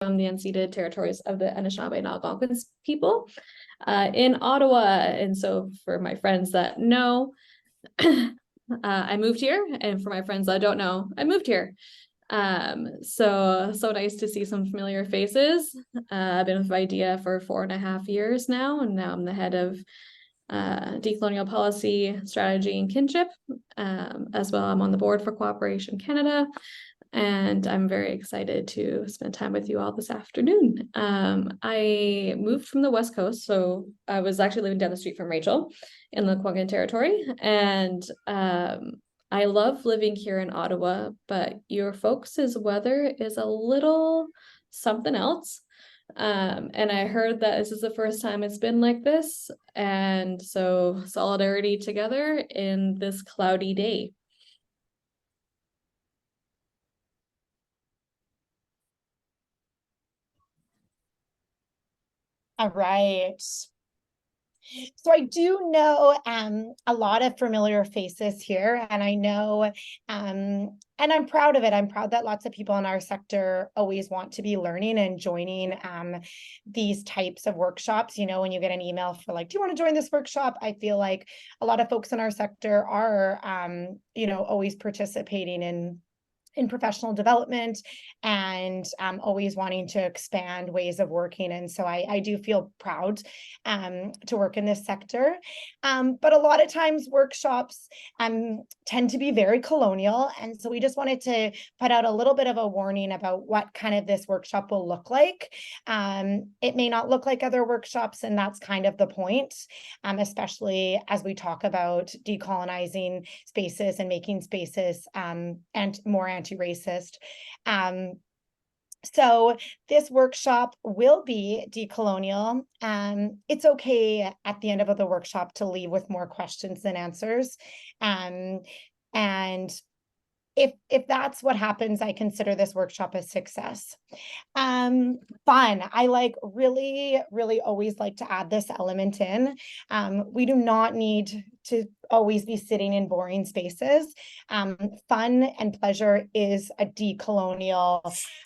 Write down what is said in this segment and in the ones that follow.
from the unceded territories of the Anishinaabe and Algonquin people in Ottawa. And so for my friends that know, I moved here, and for my friends that don't know, I moved here. So nice to see some familiar faces. I've been with VIDEA for 4.5 years now, and now I'm the head of decolonial policy, strategy, and kinship. As well, I'm on the board for Cooperation Canada, and I'm very excited to spend time with you all this afternoon. I moved from the West Coast, so I was actually living down the street from Rachel in the Lekwungen territory, and I love living here in Ottawa, but your folks' weather is a little something else. And I heard that this is the first time it's been like this, and so solidarity together in this cloudy day. All right. So I do know a lot of familiar faces here, and I know, and I'm proud of it. I'm proud that lots of people in our sector always want to be learning and joining these types of workshops. You know, when you get an email for like, do you want to join this workshop? I feel like a lot of folks in our sector are, always participating in professional development and always wanting to expand ways of working. And so I do feel proud to work in this sector. But a lot of times workshops tend to be very colonial. And so we just wanted to put out a little bit of a warning about what kind of this workshop will look like. It may not look like other workshops, and that's kind of the point, especially as we talk about decolonizing spaces and making spaces and more anti-racist. So this workshop will be decolonial. It's okay at the end of the workshop to leave with more questions than answers. And if that's what happens, I consider this workshop a success. Fun. I really always like to add this element in. We do not need to always be sitting in boring spaces. Fun and pleasure is a decolonial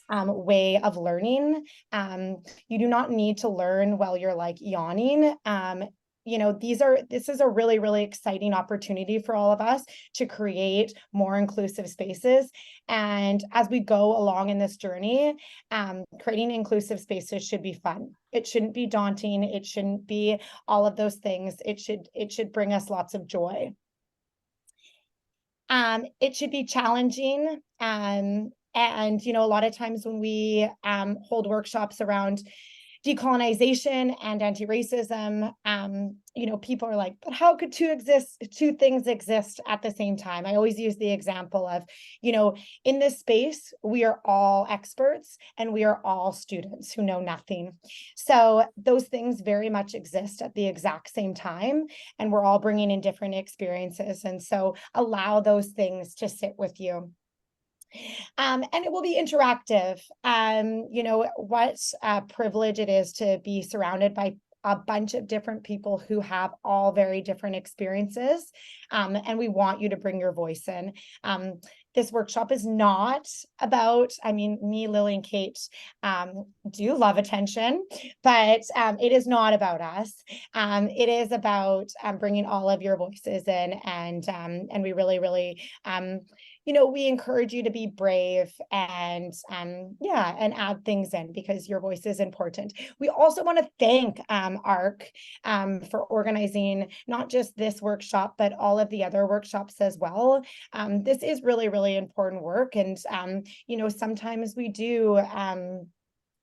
way of learning. You do not need to learn while you're like yawning. This is a really exciting opportunity for all of us to create more inclusive spaces. And as we go along in this journey, creating inclusive spaces should be fun. It shouldn't be daunting. It shouldn't be all of those things. It should bring us lots of joy. It should be challenging. And a lot of times when we hold workshops around decolonization and anti-racism, people are like, but how could two things exist at the same time? I always use the example of, in this space, we are all experts and we are all students who know nothing. So those things very much exist at the exact same time, and we're all bringing in different experiences. And so allow those things to sit with you. And it will be interactive. What a privilege it is to be surrounded by a bunch of different people who have all very different experiences. And we want you to bring your voice in. This workshop is not about, me, Lily, and Kate do love attention, but it is not about us. It is about bringing all of your voices in, and we really, we encourage you to be brave and add things in because your voice is important. We also want to thank ARC for organizing not just this workshop, but all of the other workshops as well. This is really important work. And, sometimes we do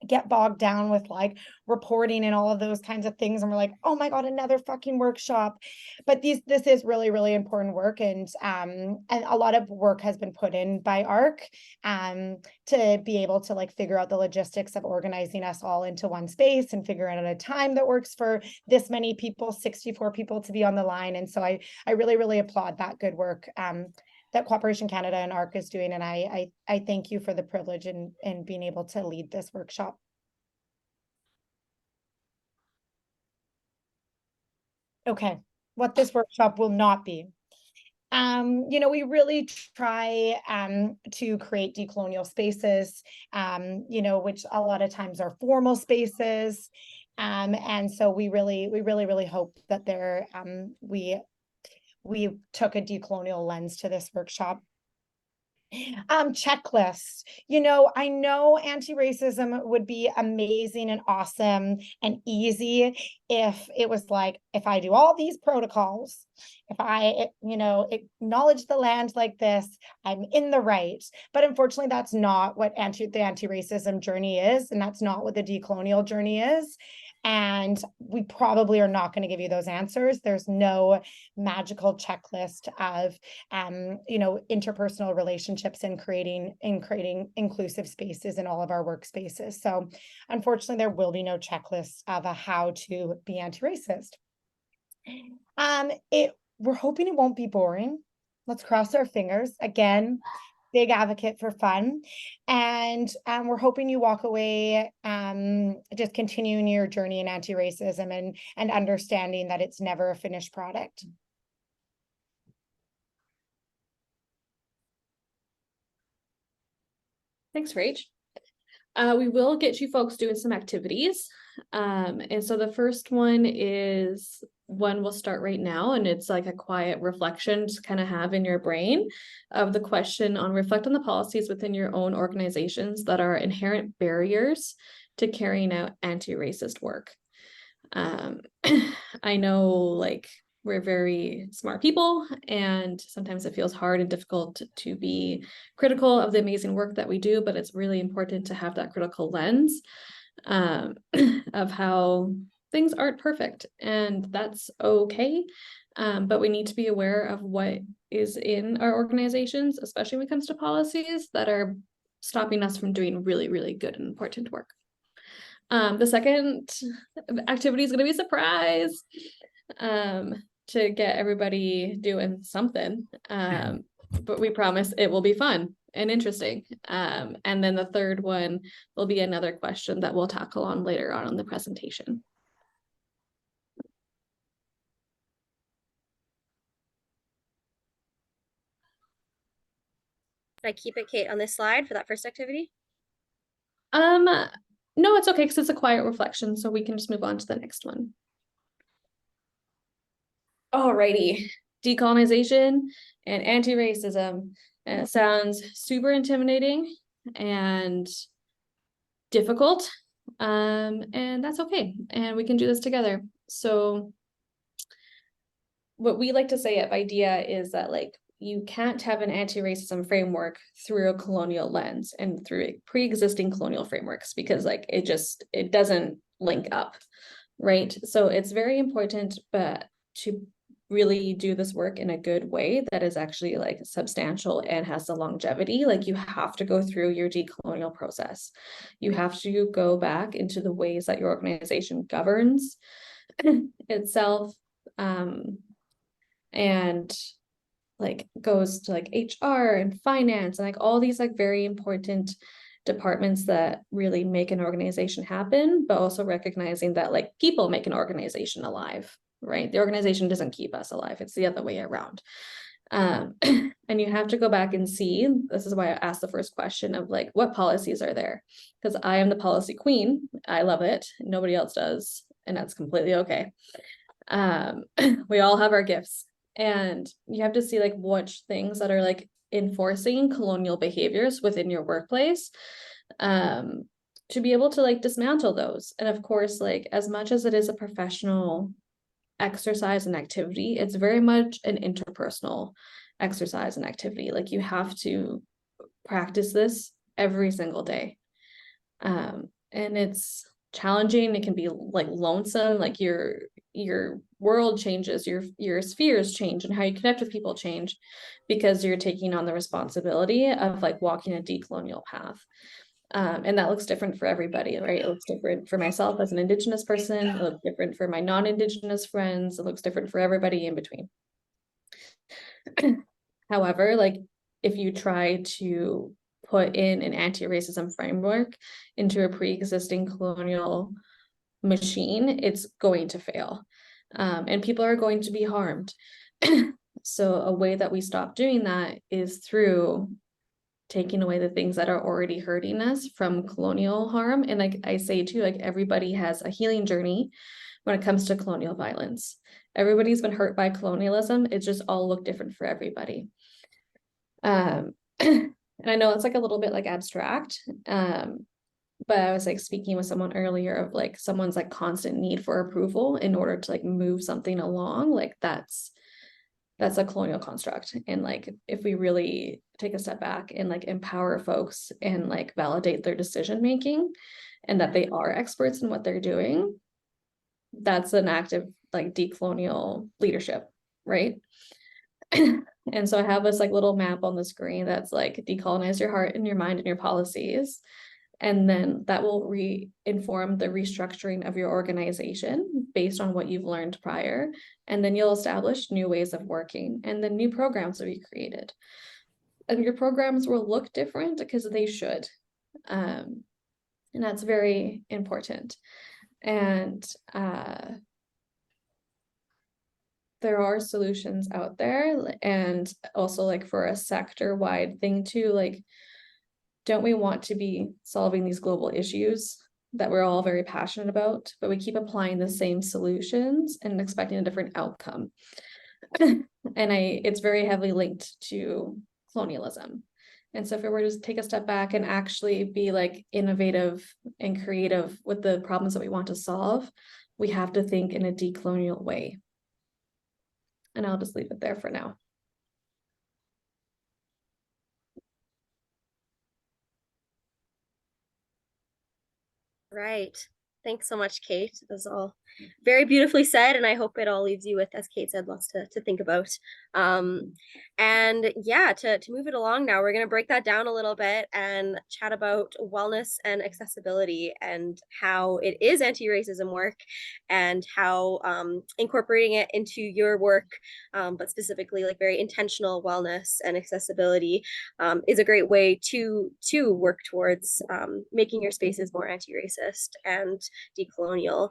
get bogged down with like reporting and all of those kinds of things, and we're like, oh my god, another fucking workshop. But this is really important work, and a lot of work has been put in by ARC to be able to like figure out the logistics of organizing us all into one space and figure out a time that works for this many people, 64 people, to be on the line. And so I really applaud that good work that Cooperation Canada and ARC is doing. And I thank you for the privilege in being able to lead this workshop. Okay, what this workshop will not be. we really try to create decolonial spaces, which a lot of times are formal spaces. And so we really hope that we took a decolonial lens to this workshop. Checklists. I know anti-racism would be amazing and awesome and easy if it was like, if I do all these protocols, if I, acknowledge the land like this, I'm in the right. But unfortunately, that's not what the anti-racism journey is, and that's not what the decolonial journey is. And we probably are not going to give you those answers. There's no magical checklist of interpersonal relationships and creating inclusive spaces in all of our workspaces. So unfortunately, there will be no checklist of how to be anti-racist. We're hoping it won't be boring. Let's cross our fingers. Again, big advocate for fun. And we're hoping you walk away just continuing your journey in anti-racism and understanding that it's never a finished product. Thanks, Rach. We will get you folks doing some activities. And so the first one is one we'll start right now, and it's like a quiet reflection to kind of have in your brain of the question on reflect on the policies within your own organizations that are inherent barriers to carrying out anti-racist work. I know, like, we're very smart people, and sometimes it feels hard and difficult to be critical of the amazing work that we do, but it's really important to have that critical lens of how things aren't perfect, and that's okay. But we need to be aware of what is in our organizations, especially when it comes to policies that are stopping us from doing really, really good and important work. The second activity is going to be a surprise to get everybody doing something. But we promise it will be fun and interesting. And then the third one will be another question that we'll tackle on later on in the presentation. Should I keep it, Kate, on this slide for that first activity? No, it's okay because it's a quiet reflection, so we can just move on to the next one. Alrighty, decolonization and anti-racism. And it sounds super intimidating and difficult, and that's okay. And we can do this together. So what we like to say at VIDEA is that, like, you can't have an anti-racism framework through a colonial lens and through pre-existing colonial frameworks, because like it doesn't link up, right? So it's very important, but to really do this work in a good way that is actually like substantial and has the longevity, like you have to go through your decolonial process. You have to go back into the ways that your organization governs itself, and like goes to like HR and finance and like all these like very important departments that really make an organization happen, but also recognizing that like people make an organization alive, right? The organization doesn't keep us alive. It's the other way around. And you have to go back and see, this is why I asked the first question of like, what policies are there? Because I am the policy queen. I love it. Nobody else does. And that's completely okay. We all have our gifts. And you have to see like which things that are like enforcing colonial behaviors within your workplace, to be able to like dismantle those. And of course, like as much as it is a professional exercise and activity, it's very much an interpersonal exercise and activity. Like you have to practice this every single day. And it's challenging. It can be like lonesome, like your world changes, your spheres change, and how you connect with people change because you're taking on the responsibility of like walking a decolonial path. And that looks different for everybody, right? It looks different for myself as an Indigenous person. It looks different for my non-Indigenous friends. It looks different for everybody in between. However, like if you try to put in an anti-racism framework into a pre-existing colonial machine, it's going to fail. And people are going to be harmed. So a way that we stop doing that is through taking away the things that are already hurting us from colonial harm. And like I say too, like everybody has a healing journey when it comes to colonial violence. Everybody's been hurt by colonialism. It just all look different for everybody. And I know it's like a little bit like abstract. But I was like speaking with someone earlier of like someone's like constant need for approval in order to like move something along. Like that's a colonial construct. And like if we really take a step back and like empower folks and like validate their decision making and that they are experts in what they're doing, that's an active like decolonial leadership, right? And so I have this like little map on the screen that's like decolonize your heart and your mind and your policies. And then that will inform the restructuring of your organization based on what you've learned prior. And then you'll establish new ways of working, and then new programs will be created. And your programs will look different because they should. And that's very important. And there are solutions out there, and also like for a sector-wide thing too, like don't we want to be solving these global issues that we're all very passionate about, but we keep applying the same solutions and expecting a different outcome? And it's very heavily linked to colonialism. And so if we were to take a step back and actually be like innovative and creative with the problems that we want to solve, we have to think in a decolonial way. And I'll just leave it there for now. Right. Thanks so much, Kate. That was all very beautifully said, and I hope it all leaves you with, as Kate said, lots to think about. And yeah, to move it along now, we're going to break that down a little bit and chat about wellness and accessibility and how it is anti-racism work, and how incorporating it into your work, but specifically like very intentional wellness and accessibility, is a great way to work towards making your spaces more anti-racist and decolonial.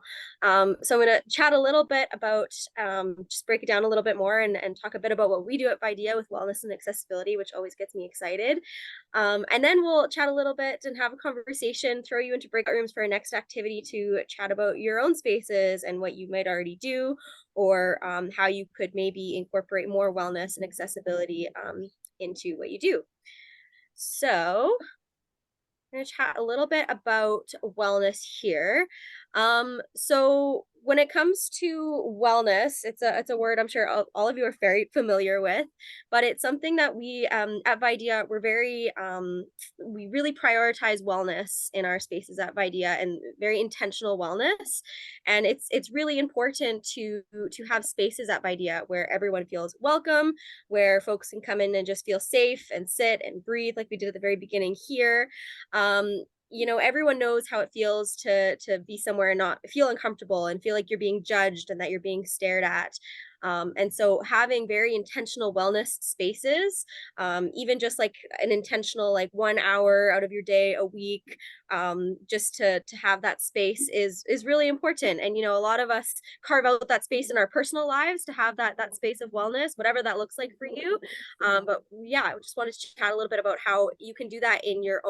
So I'm going to chat a little bit about, just break it down a little bit more and talk a bit about what we do at VIDEA with wellness and accessibility, which always gets me excited. And then we'll chat a little bit and have a conversation, throw you into breakout rooms for a next activity to chat about your own spaces and what you might already do, or how you could maybe incorporate more wellness and accessibility into what you do. So I'm going to chat a little bit about wellness here. So when it comes to wellness, it's a word I'm sure all of you are very familiar with, but it's something that we at VIDEA, we're very, we really prioritize wellness in our spaces at VIDEA, and very intentional wellness. And it's really important to have spaces at VIDEA where everyone feels welcome, where folks can come in and just feel safe and sit and breathe like we did at the very beginning here. You know, everyone knows how it feels to be somewhere and not feel uncomfortable and feel like you're being judged and that you're being stared at. And so having very intentional wellness spaces, even just like an intentional like 1 hour out of your day a week, just to have that space is really important. And you know, a lot of us carve out that space in our personal lives to have that space of wellness, whatever that looks like for you. But yeah, I just wanted to chat a little bit about how you can do that in your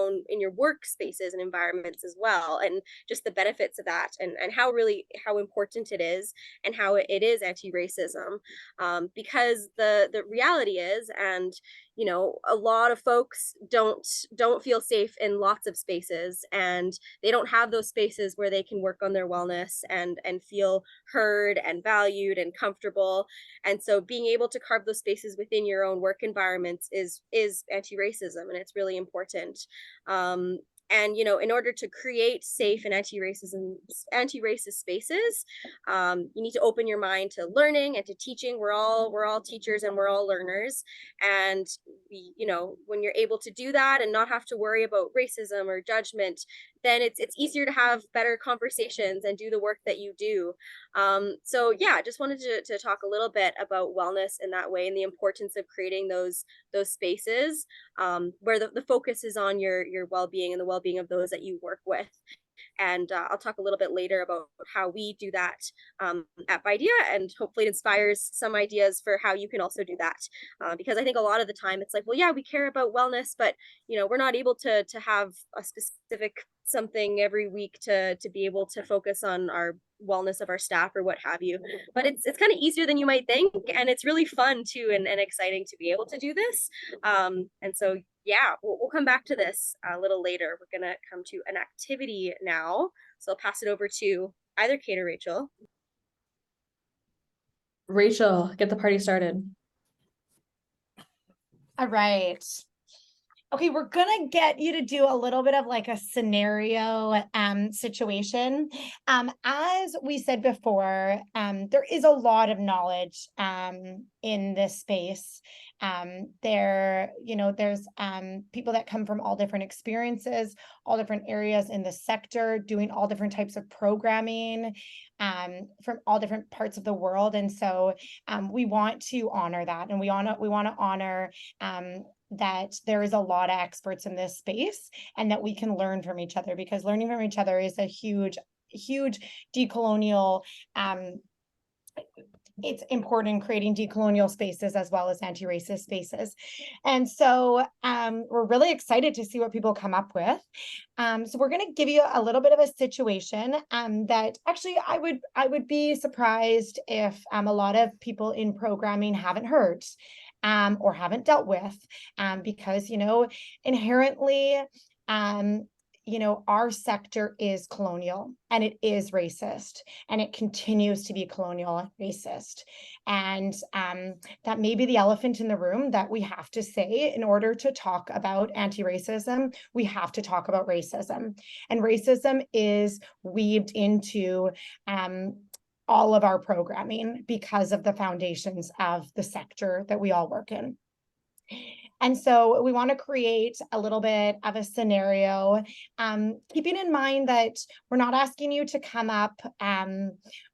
work spaces and environments as well, and just the benefits of that, and how important it is, and how it is anti-racism. Because the reality is, and you know, a lot of folks don't feel safe in lots of spaces, and they don't have those spaces where they can work on their wellness and feel heard and valued and comfortable. And so being able to carve those spaces within your own work environments is anti-racism, and it's really important. And you know, in order to create safe and anti-racist spaces, you need to open your mind to learning and to teaching. We're all teachers and we're all learners. And we, you know, when you're able to do that and not have to worry about racism or judgment, then it's easier to have better conversations and do the work that you do. So yeah, I just wanted to talk a little bit about wellness in that way, and the importance of creating those spaces where the focus is on your well-being and the well-being of those that you work with. And I'll talk a little bit later about how we do that at VIDEA, and hopefully it inspires some ideas for how you can also do that. Because I think a lot of the time it's like, well, yeah, we care about wellness, but we're not able to have a specific something every week to be able to focus on our wellness of our staff or what have you. But it's kind of easier than you might think, and it's really fun too, and exciting to be able to do this. And so yeah, we'll come back to this a little later. We're gonna come to an activity now, so I'll pass it over to either Kate or Rachel. Rachel, get the party started. All right. Okay, we're gonna get you to do a little bit of like a scenario situation. As we said before, there is a lot of knowledge in this space. There's people that come from all different experiences, all different areas in the sector, doing all different types of programming from all different parts of the world. And so we want to honor that, and we want to honor that there is a lot of experts in this space, and that we can learn from each other, because learning from each other is a huge decolonial it's important in creating decolonial spaces as well as anti-racist spaces. And so we're really excited to see what people come up with. So we're going to give you a little bit of a situation that actually I would be surprised if a lot of people in programming haven't heard or haven't dealt with, because inherently our sector is colonial, and it is racist, and it continues to be colonial and racist. And that may be the elephant in the room that we have to say. In order to talk about anti-racism, we have to talk about racism. And racism is weaved into all of our programming because of the foundations of the sector that we all work in. And so we want to create a little bit of a scenario, keeping in mind that we're not asking you to come up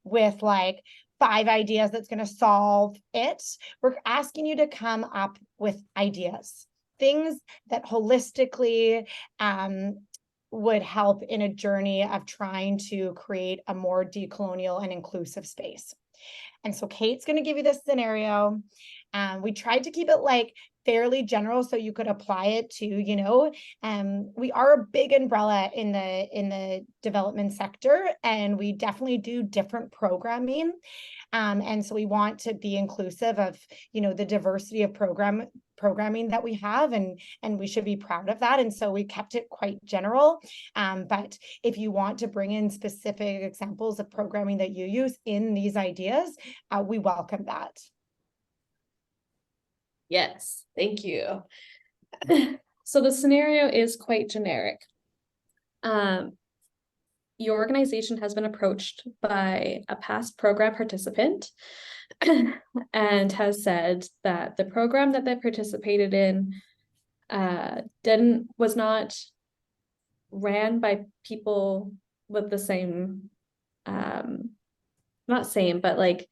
with like 5 ideas that's going to solve it. We're asking you to come up with ideas, things that holistically would help in a journey of trying to create a more decolonial and inclusive space. And so Kate's going to give you this scenario. We tried to keep it like fairly general so you could apply it to, we are a big umbrella in the development sector, and we definitely do different programming. And so we want to be inclusive of, the diversity of programming that we have, and we should be proud of that. And so we kept it quite general. But if you want to bring in specific examples of programming that you use in these ideas, we welcome that. Yes, thank you. So the scenario is quite generic. Your organization has been approached by a past program participant and has said that the program that they participated in was not ran by people with the same, not same, but like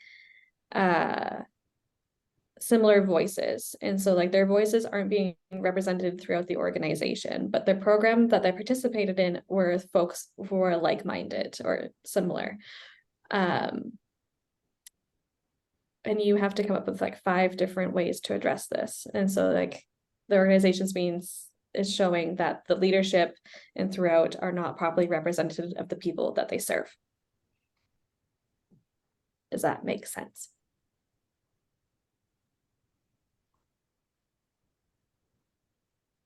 similar voices. And so like their voices aren't being represented throughout the organization, but the program that they participated in were folks who were like-minded or similar. And you have to come up with like 5 different ways to address this. And so like the organization's is showing that the leadership and throughout are not properly representative of the people that they serve. Does that make sense?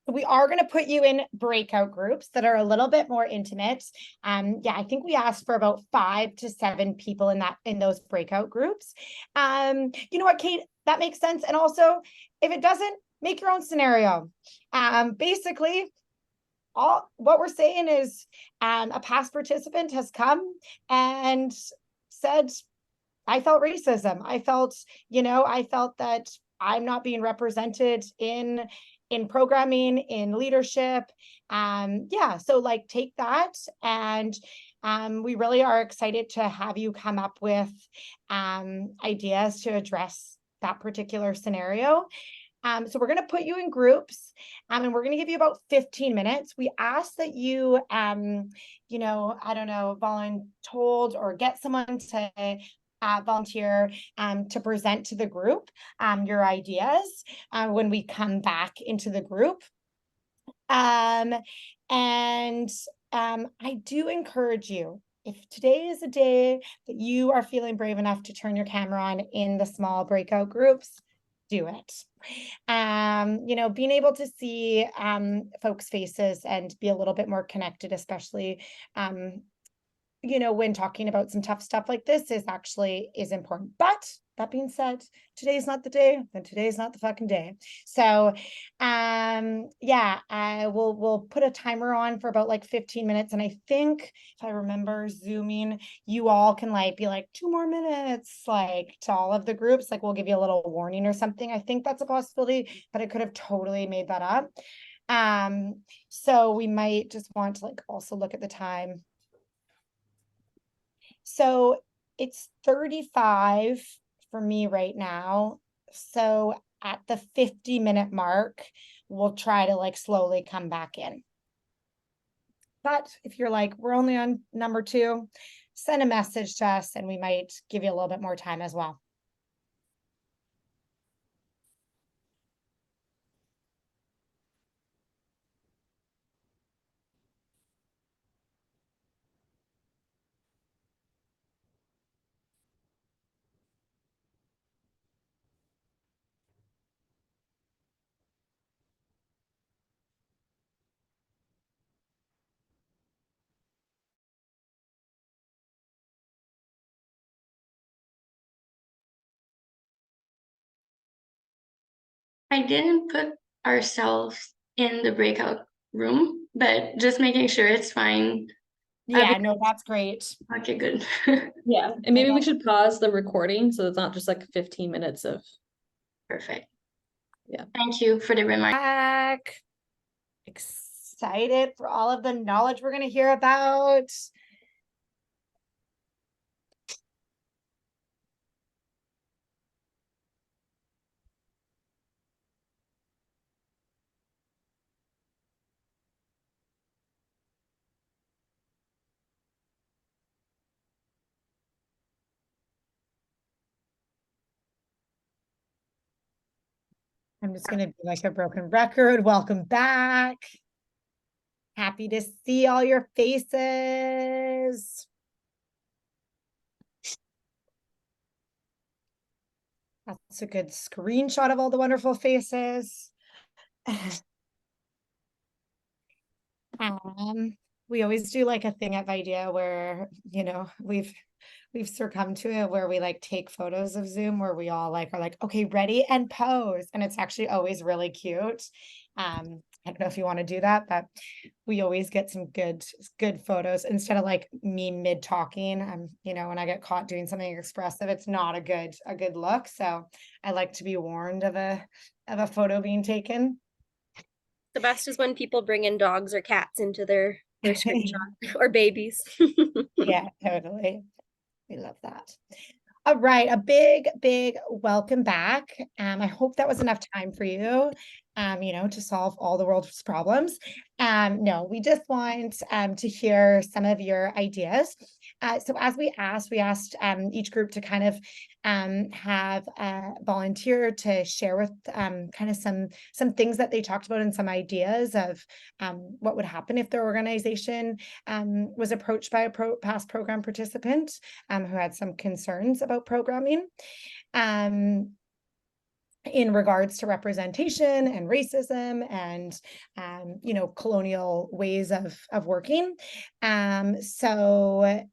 We are going to put you in breakout groups that are a little bit more intimate. I think we asked for about 5 to 7 people in those breakout groups. You know what, Kate, that makes sense. And also, if it doesn't, make your own scenario. Basically, what we're saying is a past participant has come and said, I felt racism. I felt that I'm not being represented in programming, in leadership. So like take that, and we really are excited to have you come up with ideas to address that particular scenario. So we're going to put you in groups, and we're going to give you about 15 minutes. We ask that you, you know, I don't know, voluntold or get someone to volunteer to present to the group your ideas when we come back into the group. And I do encourage you, if today is a day that you are feeling brave enough to turn your camera on in the small breakout groups, do it. You know, being able to see folks' faces and be a little bit more connected, especially you know, when talking about some tough stuff like this is important. But that being said, today's not the day, then today's not the fucking day. So yeah, we'll put a timer on for about like 15 minutes. And I think if I remember Zooming, you all can like be like 2 more minutes, like to all of the groups, like we'll give you a little warning or something. I think that's a possibility, but I could have totally made that up. So we might just want to like also look at the time. So it's 35 for me right now. So at the 50-minute mark, we'll try to like slowly come back in. But if you're like, we're only on number 2, send a message to us and we might give you a little bit more time as well. I didn't put ourselves in the breakout room, but just making sure it's fine. Yeah, no, that's great. Okay, good. Yeah, and maybe we should pause the recording so it's not just like 15 minutes of. Perfect. Yeah. Thank you for the reminder. Back. Excited for all of the knowledge we're going to hear about. I'm just going to be like a broken record. Welcome back. Happy to see all your faces. That's a good screenshot of all the wonderful faces. We always do like a thing at VIDEA where, you know, we've succumbed to it where we like take photos of Zoom where we all like are like, okay, ready and pose. And it's actually always really cute. I don't know if you want to do that, but we always get some good photos instead of like me mid talking. You know, when I get caught doing something expressive, it's not a good look. So I like to be warned of a photo being taken. The best is when people bring in dogs or cats into their screenshot or babies. Yeah, totally. We love that. All right, a big welcome back. I hope that was enough time for you, you know, to solve all the world's problems. No, we just want to hear some of your ideas. So as we asked each group to kind of have a volunteer to share with kind of some things that they talked about and some ideas of what would happen if their organization was approached by a past program participant who had some concerns about programming. In regards to representation and racism and, you know, colonial ways of working. So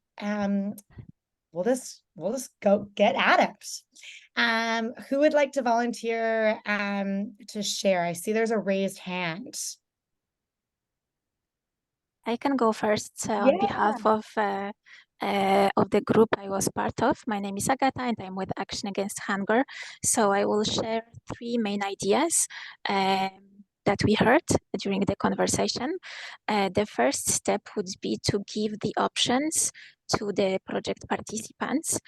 we'll just go get at it. Who would like to volunteer to share? I see there's a raised hand. I can go first on behalf of the group I was part of. My name is Agata and I'm with Action Against Hunger. So I will share 3 main ideas that we heard during the conversation. The first step would be to give the options to the project participants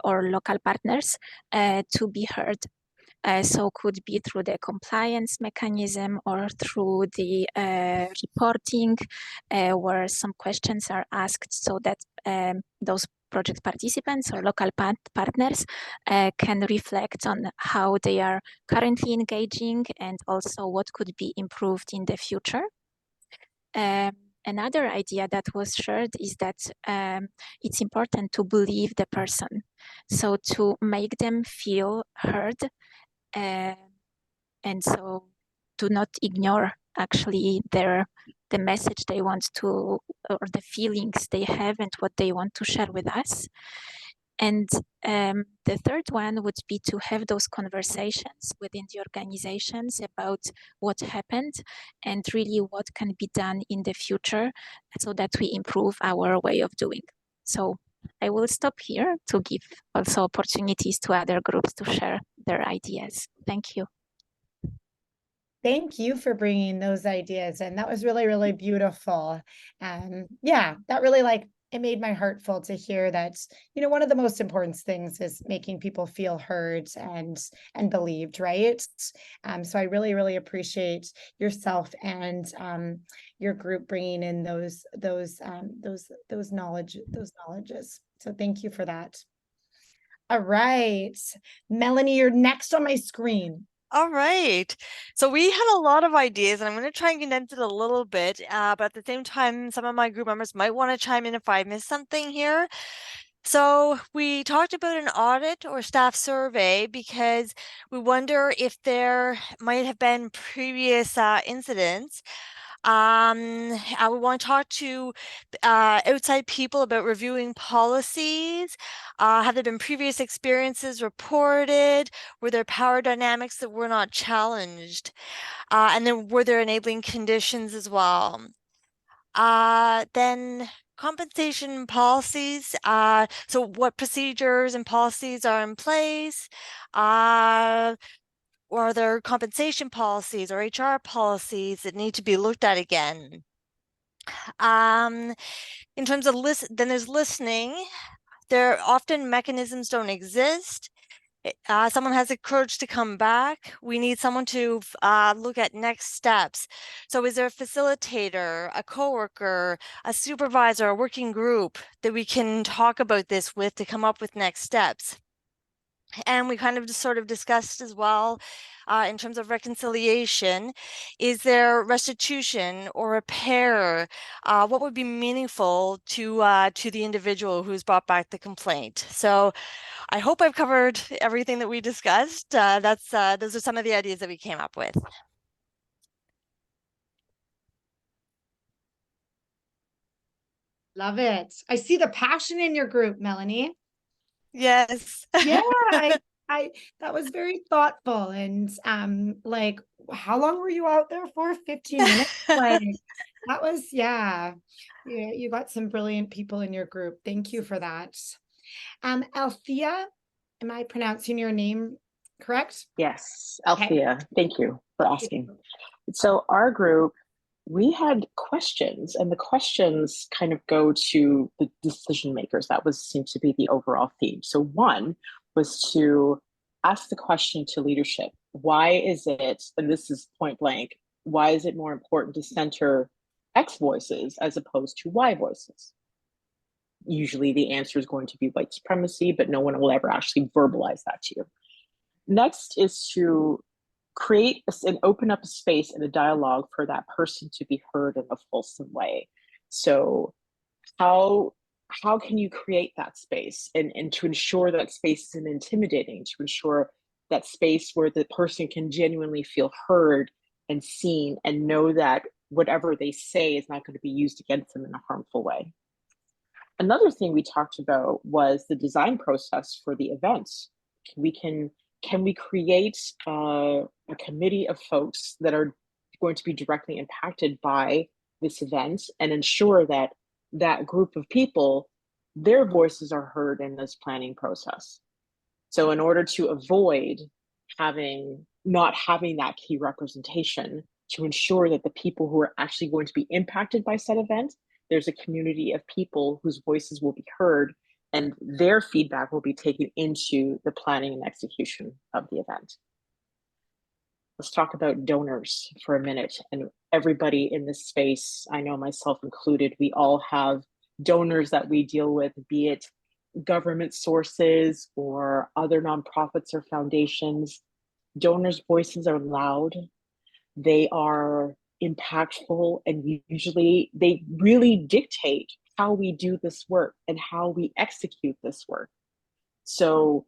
or local partners to be heard. So could be through the compliance mechanism or through the reporting, where some questions are asked so that those project participants or local partners can reflect on how they are currently engaging and also what could be improved in the future. Another idea that was shared is that it's important to believe the person. So to make them feel heard, and so to not ignore actually the message they want to, or the feelings they have and what they want to share with us. And the third one would be to have those conversations within the organizations about what happened and really what can be done in the future so that we improve our way of doing. So I will stop here to give also opportunities to other groups to share their ideas. Thank you. Thank you for bringing those ideas in. That was really, really beautiful. Yeah, that really it made my heart full to hear that, you know, one of the most important things is making people feel heard and believed, right? So I really, really appreciate yourself and your group bringing in those knowledges. So thank you for that. All right, Melanie, you're next on my screen. All right. So we had a lot of ideas, and I'm going to try and condense it a little bit. But at the same time, some of my group members might want to chime in if I miss something here. So we talked about an audit or staff survey because we wonder if there might have been previous incidents. I would want to talk to outside people about reviewing policies. Have there been previous experiences reported? Were there power dynamics that were not challenged? And then were there enabling conditions as well? Then compensation policies. So what procedures and policies are in place? Or are there compensation policies or HR policies that need to be looked at again? In terms of then there's listening. There often mechanisms don't exist. Someone has the courage to come back. We need someone to look at next steps. So is there a facilitator, a coworker, a supervisor, a working group that we can talk about this with to come up with next steps? And we kind of just sort of discussed as well in terms of reconciliation, is there restitution or repair? What would be meaningful to the individual who's brought back the complaint? So I hope I've covered everything that we discussed. Those are some of the ideas that we came up with. Love it. I see the passion in your group, Melanie. Yes. Yeah, I that was very thoughtful. And like, how long were you out there for? 15 minutes? Like, that was, yeah, you got some brilliant people in your group. Thank you for that. Althea, am I pronouncing your name correct? Yes, Althea. Okay. Thank you for asking. So our group, we had questions, and the questions kind of go to the decision makers. That seems to be the overall theme. So one was to ask the question to leadership. Why is it, and this is point blank, why is it more important to center X voices as opposed to Y voices? Usually the answer is going to be white supremacy, but no one will ever actually verbalize that to you. Next is to create and open up a space and a dialogue for that person to be heard in a fulsome way. So how can you create that space and to ensure that space isn't intimidating, to ensure that space where the person can genuinely feel heard and seen and know that whatever they say is not going to be used against them in a harmful way. Another thing we talked about was the design process for the events. Can we create a committee of folks that are going to be directly impacted by this event and ensure that that group of people, their voices are heard in this planning process? So in order to avoid not having that key representation, to ensure that the people who are actually going to be impacted by said event, there's a community of people whose voices will be heard and their feedback will be taken into the planning and execution of the event. let's talk about donors for a minute. And everybody in this space, I know myself included, we all have donors that we deal with, be it government sources or other nonprofits or foundations. Donors' voices are loud, they are impactful, and usually they really dictate how we do this work and how we execute this work. So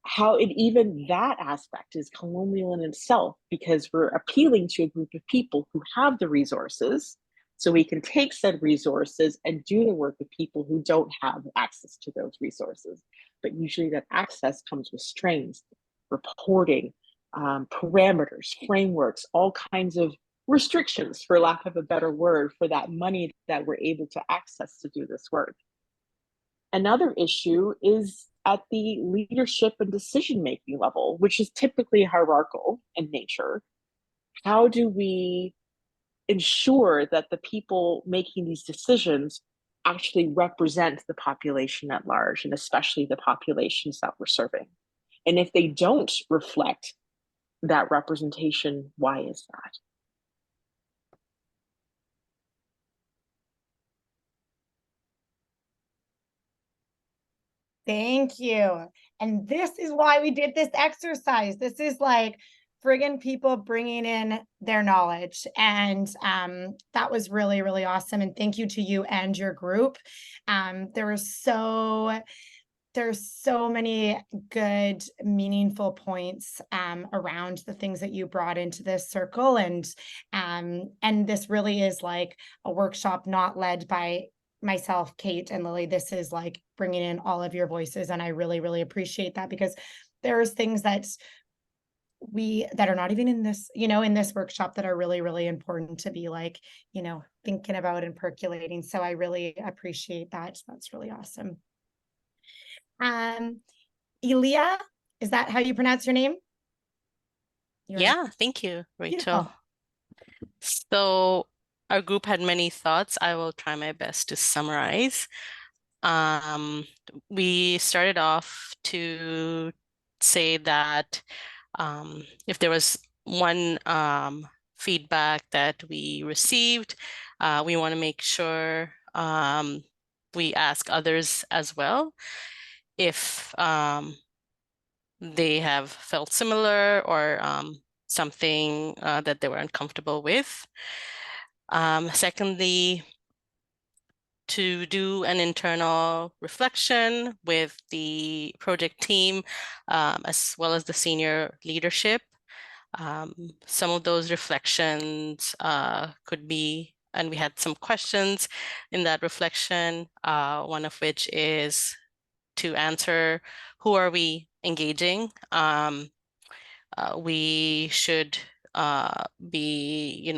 how it even that aspect is colonial in itself, because we're appealing to a group of people who have the resources, so we can take said resources and do the work with people who don't have access to those resources. But usually that access comes with strings, reporting, parameters, frameworks, all kinds of restrictions, for lack of a better word, for that money that we're able to access to do this work. Another issue is at the leadership and decision-making level, which is typically hierarchical in nature. How do we ensure that the people making these decisions actually represent the population at large, and especially the populations that we're serving? And if they don't reflect that representation, why is that? Thank you. And this is why we did this exercise. This is like friggin' people bringing in their knowledge. And that was really, really awesome. And thank you to you and your group. There's so many good, meaningful points around the things that you brought into this circle. And this really is like a workshop not led by myself, Kate, and Lily. This is like bringing in all of your voices. And I really, really appreciate that, because there's things that are not even in this, in this workshop, that are really, really important to be like, thinking about and percolating. So I really appreciate that. That's really awesome. Elia, is that how you pronounce your name? Yeah, thank you, Rachel. Beautiful. So our group had many thoughts. I will try my best to summarize. We started off to say that if there was one feedback that we received, we want to make sure we ask others as well if they have felt similar or something that they were uncomfortable with. Secondly, to do an internal reflection with the project team, as well as the senior leadership. Some of those reflections could be, and we had some questions in that reflection, one of which is to answer, who are we engaging? We should be,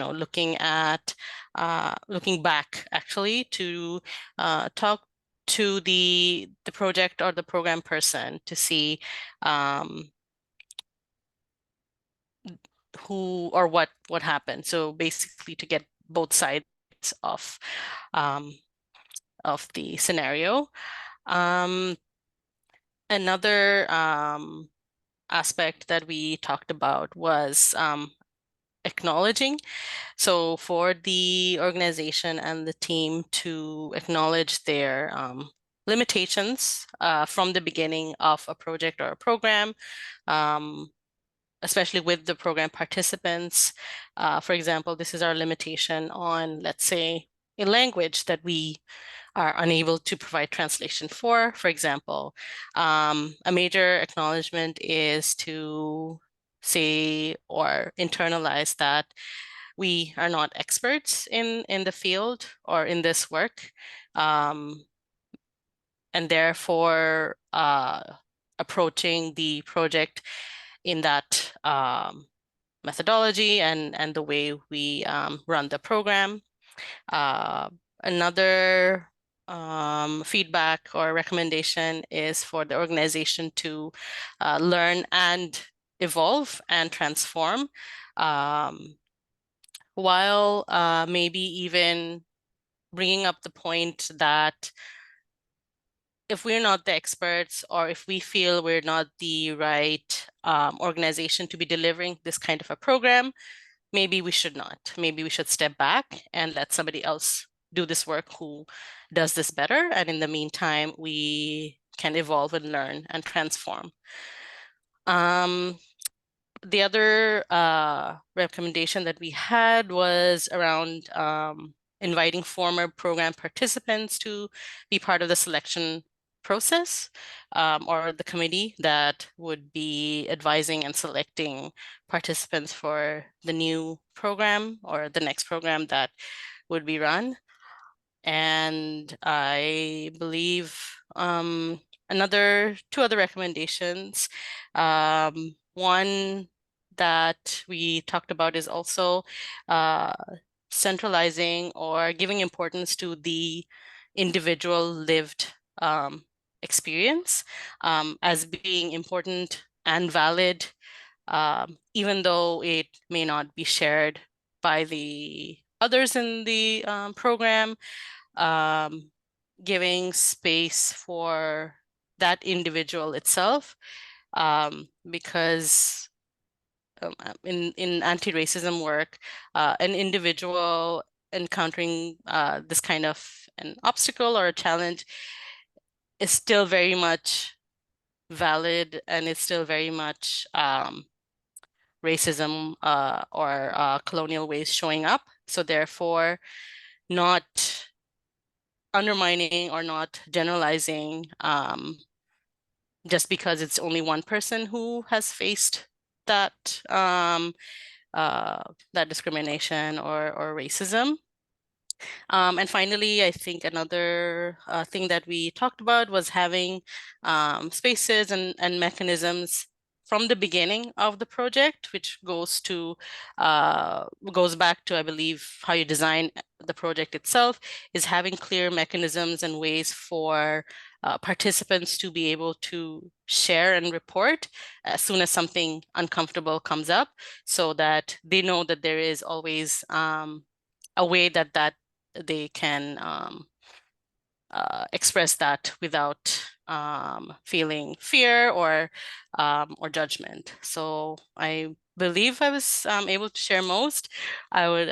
looking back actually to talk to the project or the program person to see who or what happened. So basically to get both sides of the scenario. Another aspect that we talked about was acknowledging. So for the organization and the team to acknowledge their limitations from the beginning of a project or a program, especially with the program participants. For example, this is our limitation on, let's say, a language that we are unable to provide translation for example. A major acknowledgement is to say or internalize that we are not experts in the field or in this work, and therefore approaching the project in that methodology and the way we run the program. Another feedback or recommendation is for the organization to learn and evolve and transform, while maybe even bringing up the point that if we're not the experts, or if we feel we're not the right organization to be delivering this kind of a program, maybe we should not. Maybe we should step back and let somebody else do this work who does this better. And in the meantime, we can evolve and learn and transform. The other recommendation that we had was around inviting former program participants to be part of the selection process, or the committee that would be advising and selecting participants for the new program or the next program that would be run. And I believe two other recommendations. One that we talked about is also centralizing or giving importance to the individual lived experience as being important and valid, even though it may not be shared by the others in the program. Giving space for that individual itself, because in anti-racism work, an individual encountering this kind of an obstacle or a challenge is still very much valid, and it's still very much racism or colonial ways showing up. So therefore, not undermining or not generalizing just because it's only one person who has faced that that discrimination or racism. And finally, I think another thing that we talked about was having spaces and mechanisms from the beginning of the project, which goes back to, I believe, how you design the project itself, is having clear mechanisms and ways for participants to be able to share and report as soon as something uncomfortable comes up, so that they know that there is always a way that they can express that without feeling fear or judgment. So I believe I was able to share most. I would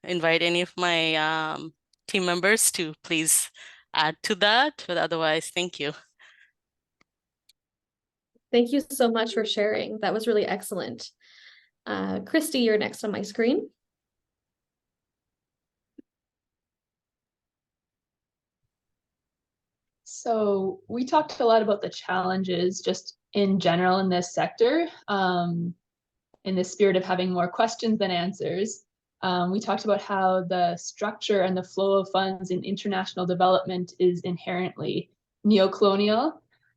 invite any of my team members to please add to that, but otherwise, thank you. Thank you so much for sharing. That was really excellent. Christy, you're next on my screen. So we talked a lot about the challenges just in general in this sector, in the spirit of having more questions than answers. We talked about how the structure and the flow of funds in international development is inherently neocolonial,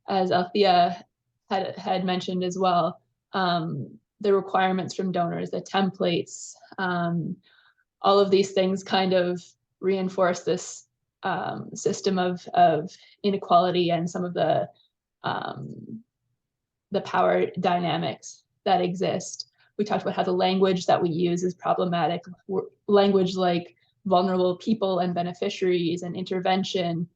as Althea had mentioned as well. The requirements from donors, the templates, all of these things kind of reinforce this system of inequality and some of the power dynamics that exist. We talked about how the language that we use is problematic. Language like vulnerable people and beneficiaries and intervention.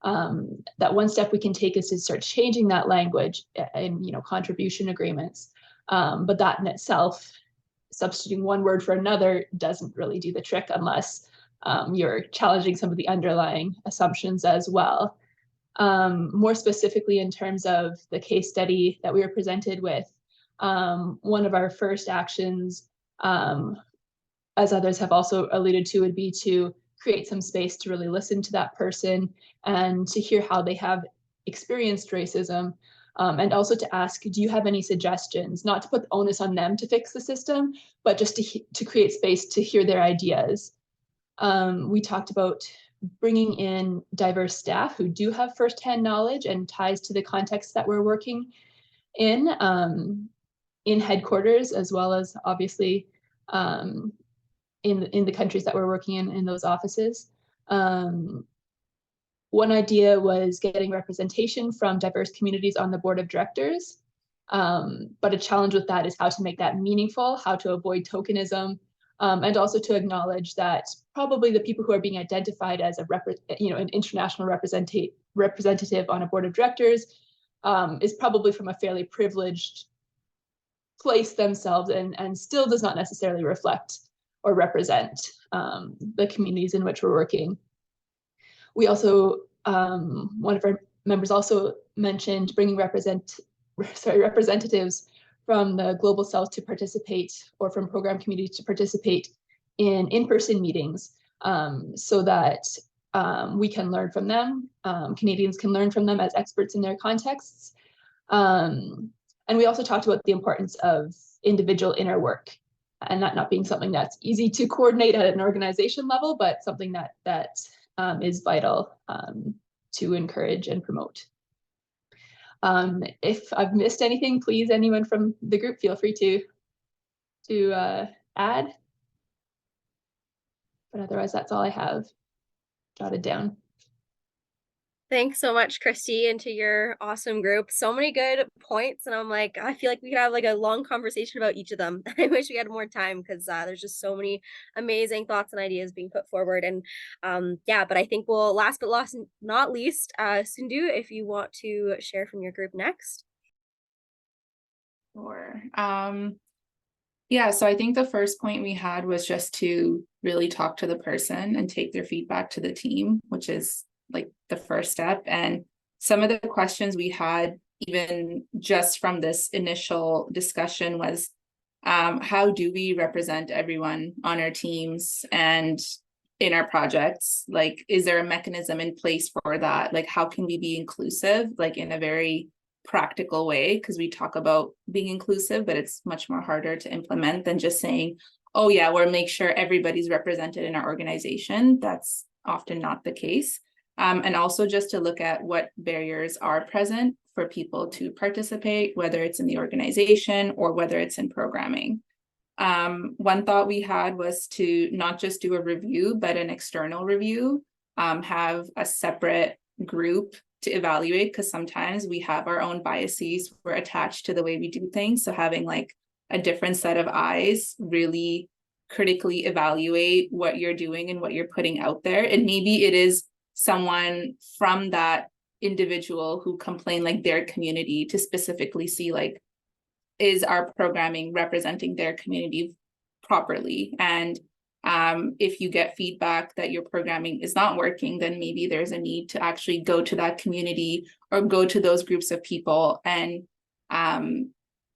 That one step we can take is to start changing that language in contribution agreements. But that in itself, substituting one word for another, doesn't really do the trick unless you're challenging some of the underlying assumptions as well. More specifically, in terms of the case study that we were presented with, one of our first actions, as others have also alluded to, would be to create some space to really listen to that person and to hear how they have experienced racism, and also to ask, do you have any suggestions? Not to put the onus on them to fix the system, but just to create space to hear their ideas. We talked about bringing in diverse staff who do have firsthand knowledge and ties to the context that we're working in headquarters, as well as obviously in the countries that we're working in those offices. One idea was getting representation from diverse communities on the board of directors. But a challenge with that is how to make that meaningful, how to avoid tokenism, and also to acknowledge that probably the people who are being identified as an international representative on a board of directors is probably from a fairly privileged place themselves and still does not necessarily reflect or represent the communities in which we're working. We also, one of our members also mentioned bringing representatives from the Global South to participate, or from program communities to participate in-person meetings, so that we can learn from them, Canadians can learn from them as experts in their contexts. And we also talked about the importance of individual inner work, and that not being something that's easy to coordinate at an organization level, but something that is vital to encourage and promote. If I've missed anything, please, anyone from the group, feel free to add. But otherwise, that's all I have jotted down. Thanks so much, Christy, and to your awesome group. So many good points, and I'm like, I feel like we could have like a long conversation about each of them. I wish we had more time, because there's just so many amazing thoughts and ideas being put forward. And yeah, but I think we'll, last but not least, Sindhu, if you want to share from your group next. Sure. Yeah, so I think the first point we had was just to really talk to the person and take their feedback to the team, which is like the first step. And some of the questions we had, even just from this initial discussion, was how do we represent everyone on our teams and in our projects? Like, is there a mechanism in place for that? Like, how can we be inclusive, like in a very practical way? Because we talk about being inclusive, but it's much more harder to implement than just saying, oh yeah, we'll make sure everybody's represented in our organization. That's often not the case. And also just to look at what barriers are present for people to participate, whether it's in the organization or whether it's in programming. One thought we had was to not just do a review, but an external review, have a separate group to evaluate, because sometimes we have our own biases, we're attached to the way we do things. So having like a different set of eyes really critically evaluate what you're doing and what you're putting out there. And maybe it is someone from that individual who complained, like their community, to specifically see like, is our programming representing their community properly? And if you get feedback that your programming is not working, then maybe there's a need to actually go to that community or go to those groups of people and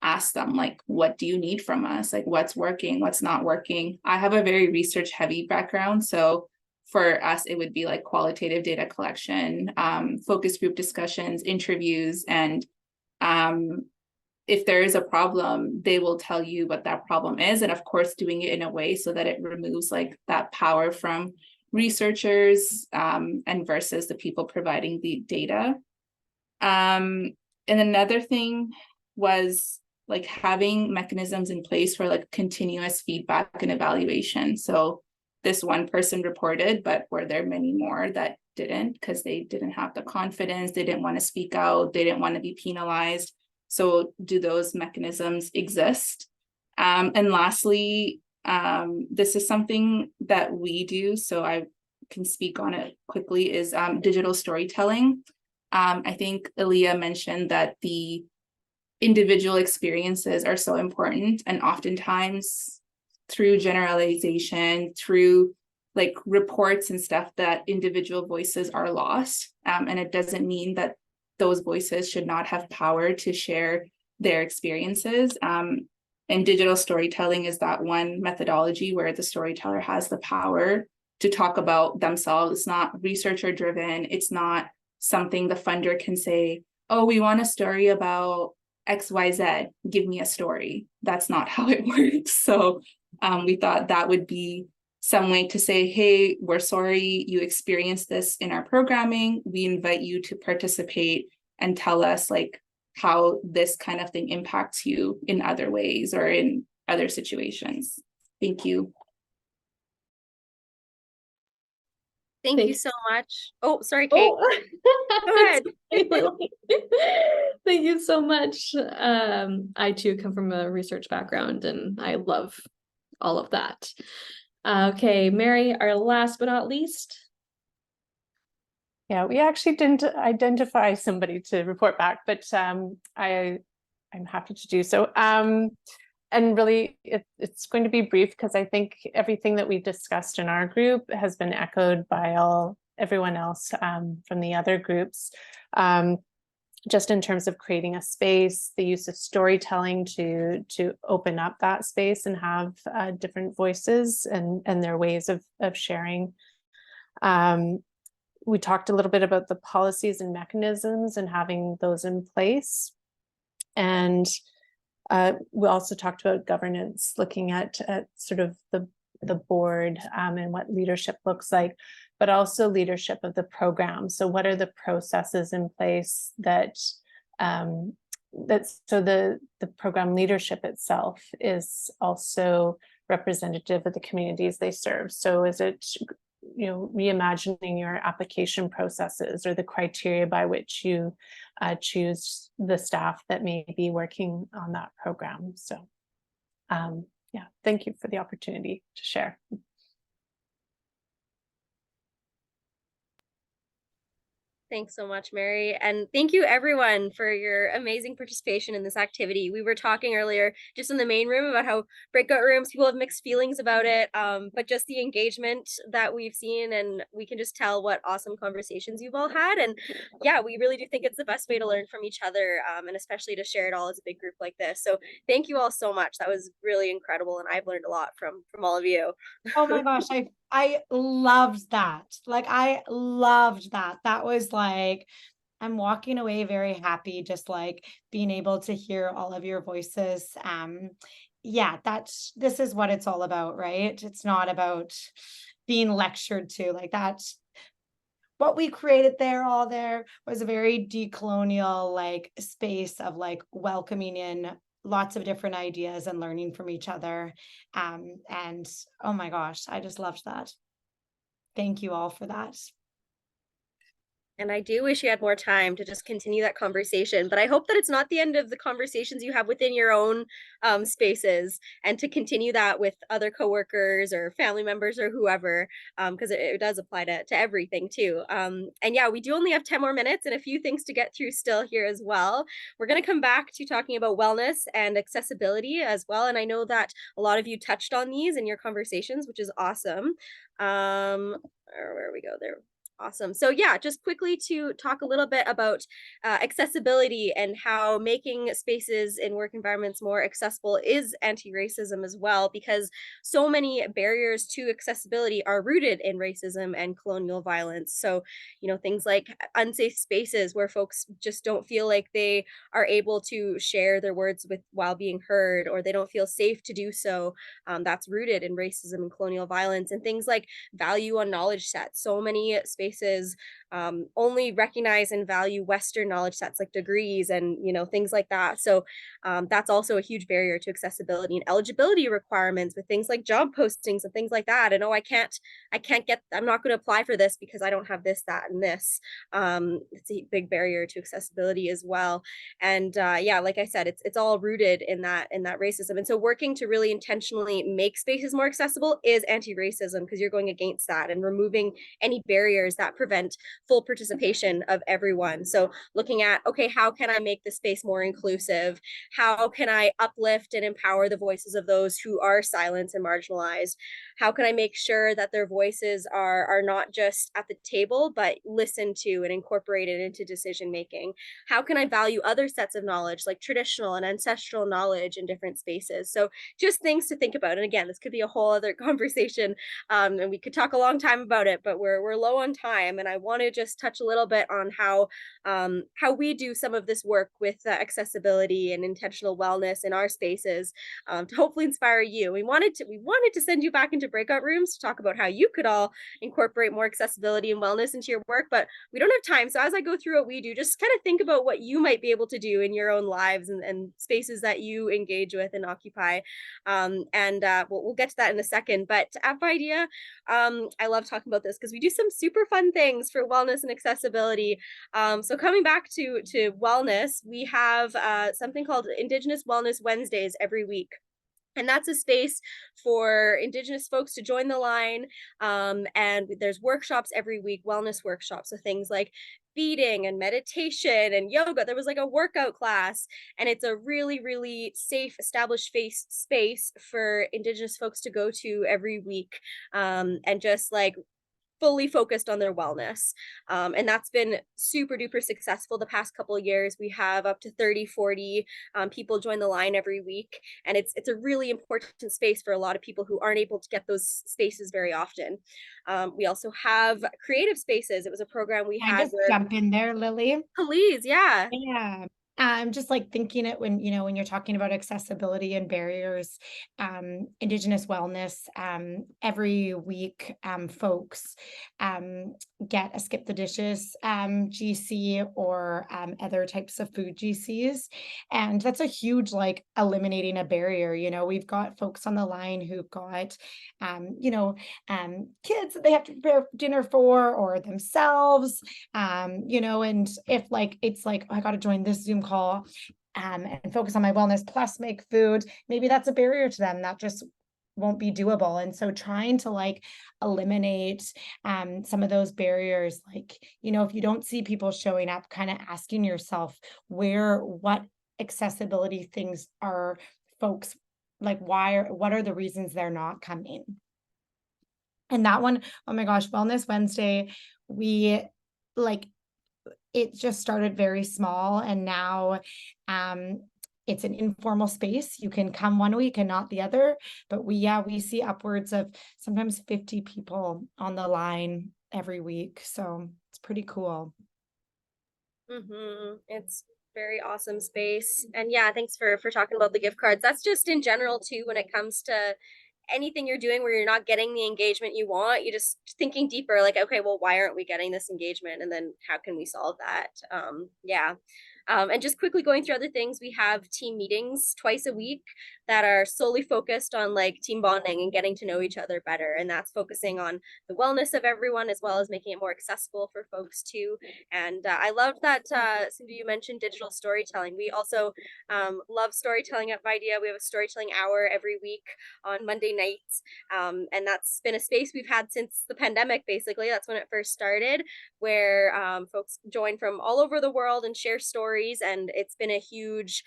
ask them, like, what do you need from us? Like, what's working, what's not working? I have a very research heavy background, so for us, it would be like qualitative data collection, focus group discussions, interviews, and if there is a problem, they will tell you what that problem is. And of course, doing it in a way so that it removes like that power from researchers and versus the people providing the data. And another thing was like having mechanisms in place for like continuous feedback and evaluation. So this one person reported, but were there many more that didn't, because they didn't have the confidence, they didn't want to speak out, they didn't want to be penalized. So do those mechanisms exist? And lastly, this is something that we do, so I can speak on it quickly, is digital storytelling. I think Aaliyah mentioned that the individual experiences are so important, and oftentimes through generalization, through like reports and stuff, that individual voices are lost. And it doesn't mean that those voices should not have power to share their experiences. And digital storytelling is that one methodology where the storyteller has the power to talk about themselves. It's not researcher driven. It's not something the funder can say, oh, we want a story about XYZ, give me a story. That's not how it works. So we thought that would be some way to say, hey, we're sorry you experienced this in our programming. We invite you to participate and tell us like how this kind of thing impacts you in other ways or in other situations. Thank you. Thank you so much. Oh, sorry, Kate. Oh. Go ahead. Thank you so much. I too come from a research background and I love all of that. Okay, Mary, our last but not least. Yeah, we actually didn't identify somebody to report back, but I I'm happy to do so. And really, it's going to be brief because I think everything that we've discussed in our group has been echoed by everyone else from the other groups. Just in terms of creating a space, the use of storytelling to open up that space and have different voices and their ways of sharing. We talked a little bit about the policies and mechanisms and having those in place. And we also talked about governance, looking at sort of the board and what leadership looks like, but also leadership of the program. So what are the processes in place that so the program leadership itself is also representative of the communities they serve. So is it, you know, reimagining your application processes or the criteria by which you choose the staff that may be working on that program. So yeah, thank you for the opportunity to share. Thanks so much, Mary. And thank you everyone for your amazing participation in this activity. We were talking earlier just in the main room about how breakout rooms, people have mixed feelings about it, but just the engagement that we've seen, and we can just tell what awesome conversations you've all had. And yeah, we really do think it's the best way to learn from each other, and especially to share it all as a big group like this. So thank you all so much. That was really incredible, and I've learned a lot from all of you. Oh my gosh, I loved that. Like, I loved that. That was like, I'm walking away very happy, just like being able to hear all of your voices. Yeah, this is what it's all about, right? It's not about being lectured to. Like, that's what we created there. All there was a very decolonial like space of like welcoming in lots of different ideas and learning from each other. And oh my gosh, I just loved that. Thank you all for that. And I do wish you had more time to just continue that conversation, but I hope that it's not the end of the conversations you have within your own spaces, and to continue that with other coworkers or family members or whoever, because it does apply to everything too. And yeah, we do only have 10 more minutes and a few things to get through still here as well. We're going to come back to talking about wellness and accessibility as well. And I know that a lot of you touched on these in your conversations, which is awesome. Where we go there. Awesome. So yeah, just quickly to talk a little bit about accessibility and how making spaces in work environments more accessible is anti-racism as well, because so many barriers to accessibility are rooted in racism and colonial violence. So, you know, things like unsafe spaces where folks just don't feel like they are able to share their words while being heard, or they don't feel safe to do so. That's rooted in racism and colonial violence. And things like value on knowledge sets. So many spaces only recognize and value Western knowledge sets like degrees and, you know, things like that. So that's also a huge barrier to accessibility, and eligibility requirements with things like job postings and things like that. And oh, I'm not going to apply for this because I don't have this, that, and this. It's a big barrier to accessibility as well. And yeah, like I said, it's all rooted in that racism. And so working to really intentionally make spaces more accessible is anti-racism, because you're going against that and removing any barriers that prevent full participation of everyone. So looking at, okay, how can I make the space more inclusive? How can I uplift and empower the voices of those who are silenced and marginalized? How can I make sure that their voices are not just at the table, but listened to and incorporated into decision making? How can I value other sets of knowledge, like traditional and ancestral knowledge in different spaces? So just things to think about. And again, this could be a whole other conversation, and we could talk a long time about it, but we're low on time, and I want to just touch a little bit on how we do some of this work with accessibility and intentional wellness in our spaces, to hopefully inspire you. We wanted to send you back into breakout rooms to talk about how you could all incorporate more accessibility and wellness into your work, but we don't have time. So as I go through what we do, just kind of think about what you might be able to do in your own lives and spaces that you engage with and occupy. We'll get to that in a second. But at VIDEA, I love talking about this because we do some super fun things for wellness and accessibility. So coming back to wellness, we have something called Indigenous Wellness Wednesdays every week. And that's a space for Indigenous folks to join the line. And there's workshops every week, wellness workshops. So things like feeding and meditation and yoga. There was like a workout class, and it's a really, really safe, established space for Indigenous folks to go to every week, and just like fully focused on their wellness. And that's been super duper successful the past couple of years. We have up to 30, 40 people join the line every week. And it's a really important space for a lot of people who aren't able to get those spaces very often. We also have creative spaces. It was a program we I had just jump in there, Lily. Please, yeah. Yeah. I'm just like thinking it when, when you're talking about accessibility and barriers, Indigenous wellness, every week, folks get a skip the dishes GC or other types of food GCs. And that's a huge, like, eliminating a barrier. We've got folks on the line who've got, kids that they have to prepare dinner for, or themselves, and if it's like, oh, I got to join this Zoom call and focus on my wellness plus make food, maybe that's a barrier to them that just won't be doable. And so trying to like eliminate some of those barriers, like, if you don't see people showing up, kind of asking yourself what accessibility things are folks like, what are the reasons they're not coming. And that one, oh my gosh, Wellness Wednesday, we like, it just started very small, and now it's an informal space. You can come one week and not the other, but we see upwards of sometimes 50 people on the line every week. So it's pretty cool. It's very awesome space. And yeah, thanks for talking about the gift cards. That's just in general too, when it comes to anything you're doing where you're not getting the engagement you want, you just thinking deeper, like, okay, well, why aren't we getting this engagement? And then how can we solve that? And just quickly going through other things, we have team meetings twice a week that are solely focused on like team bonding and getting to know each other better. And that's focusing on the wellness of everyone, as well as making it more accessible for folks too. And I loved that, Cindy, you mentioned digital storytelling. We also love storytelling at VIDEA. We have a storytelling hour every week on Monday nights. And that's been a space we've had since the pandemic, basically. That's when it first started, where folks join from all over the world and share stories. And it's been a huge,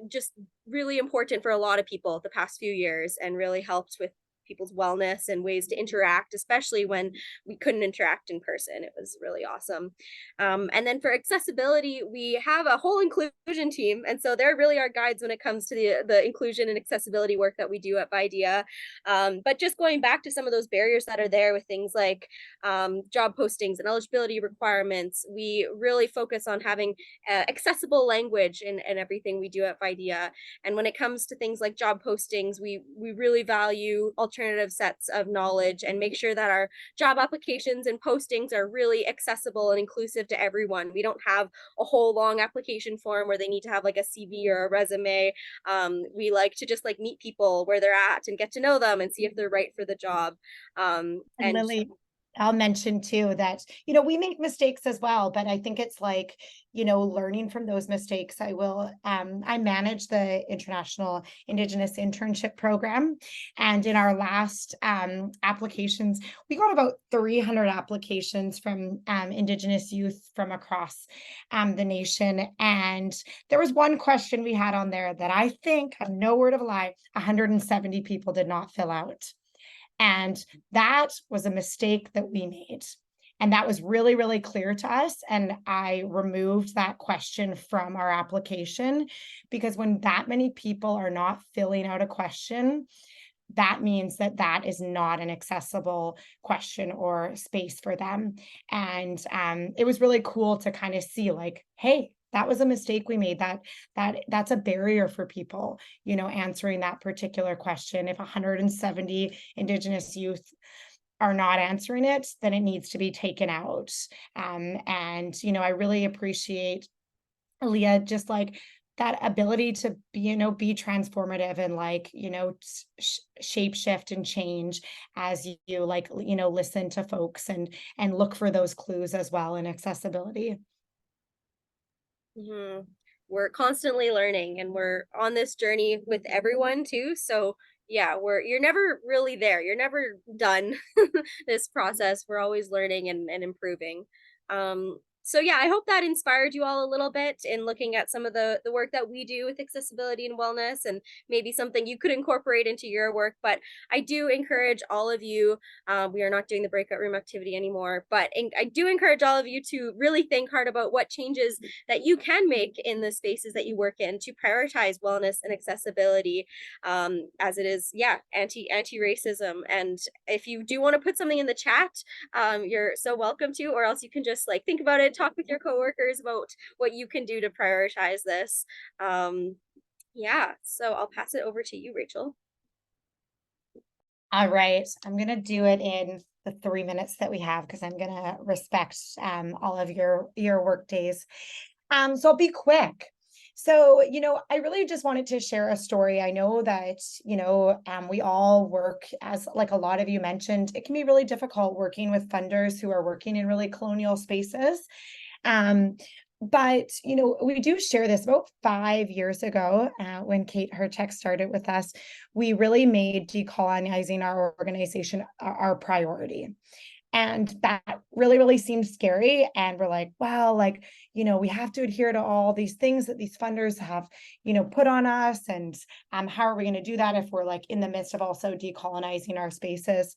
just really important for a lot of people the past few years, and really helped with people's wellness and ways to interact, especially when we couldn't interact in person. It was really awesome. And then for accessibility, we have a whole inclusion team. And so they're really our guides when it comes to the inclusion and accessibility work that we do at VIDEA. But just going back to some of those barriers that are there with things like job postings and eligibility requirements, we really focus on having accessible language in everything we do at VIDEA. And when it comes to things like job postings, we really value alternative sets of knowledge and make sure that our job applications and postings are really accessible and inclusive to everyone. We don't have a whole long application form where they need to have like a CV or a resume. We like to just like meet people where they're at and get to know them and see if they're right for the job. And Lily, I'll mention too that, we make mistakes as well, but I think it's like, learning from those mistakes. I manage the International Indigenous Internship Program. And in our last applications, we got about 300 applications from Indigenous youth from across the nation. And there was one question we had on there that I think, no word of a lie, 170 people did not fill out. And that was a mistake that we made. And that was really, really clear to us. And I removed that question from our application, because when that many people are not filling out a question, that means that is not an accessible question or space for them. And it was really cool to kind of see like, hey, that was a mistake we made. That's a barrier for people, answering that particular question. If 170 Indigenous youth are not answering it, then it needs to be taken out. And I really appreciate Leah, just like that ability to be transformative and like, shape shift and change as you like, listen to folks and look for those clues as well in accessibility. We're constantly learning, and we're on this journey with everyone too. So yeah, you're never really there. You're never done this process. We're always learning and improving. So yeah, I hope that inspired you all a little bit in looking at some of the work that we do with accessibility and wellness, and maybe something you could incorporate into your work. But I do encourage all of you, we are not doing the breakout room activity anymore, but I do encourage all of you to really think hard about what changes that you can make in the spaces that you work in to prioritize wellness and accessibility, as it is, yeah, anti-racism. And if you do want to put something in the chat, you're so welcome to, or else you can just like think about it, talk with your coworkers about what you can do to prioritize this. Yeah, so I'll pass it over to you, Rachel. All right, I'm gonna do it in the 3 minutes that we have because I'm gonna respect all of your work days. So I'll be quick. So, I really just wanted to share a story. I know that, we all work, as like a lot of you mentioned, it can be really difficult working with funders who are working in really colonial spaces. But, we do share this. About 5 years ago, when Kate Hertech started with us, we really made decolonizing our organization our priority. And that really, really seemed scary. And we're like, wow, like, we have to adhere to all these things that these funders have, put on us. And how are we going to do that if we're like in the midst of also decolonizing our spaces?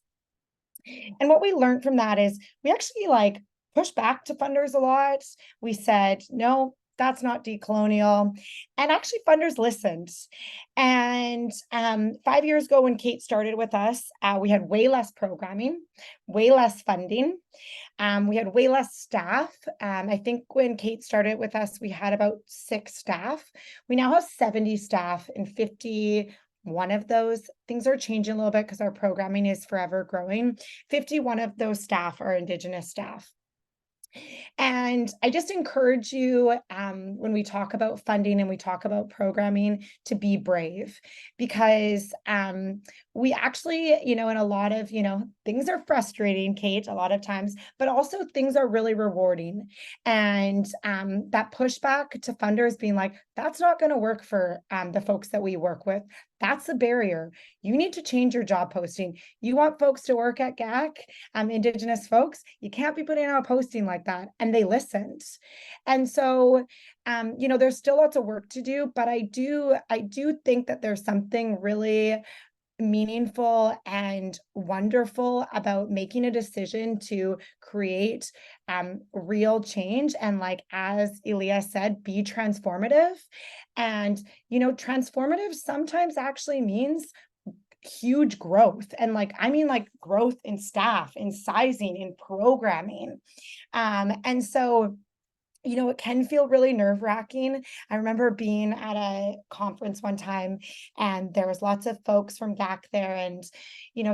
And what we learned from that is we actually like pushed back to funders a lot. We said, no, that's not decolonial. And actually funders listened. And 5 years ago when Kate started with us, we had way less programming, way less funding. We had way less staff. I think when Kate started with us, we had about 6 staff. We now have 70 staff, and 51 of those, things are changing a little bit because our programming is forever growing. 51 of those staff are Indigenous staff. And I just encourage you, when we talk about funding and we talk about programming, to be brave, because we actually, in a lot of, things are frustrating, Kate, a lot of times, but also things are really rewarding. And that pushback to funders being like, that's not going to work for the folks that we work with. That's the barrier. You need to change your job posting. You want folks to work at GAC, Indigenous folks, you can't be putting out a posting like that. And they listened. And so, there's still lots of work to do, but I do think that there's something really meaningful and wonderful about making a decision to create real change. And like, as Elia said, be transformative. And, transformative sometimes actually means huge growth. And like, I mean, like growth in staff, in sizing, in programming. And so, it can feel really nerve-wracking. I remember being at a conference one time and there was lots of folks from GAC there, and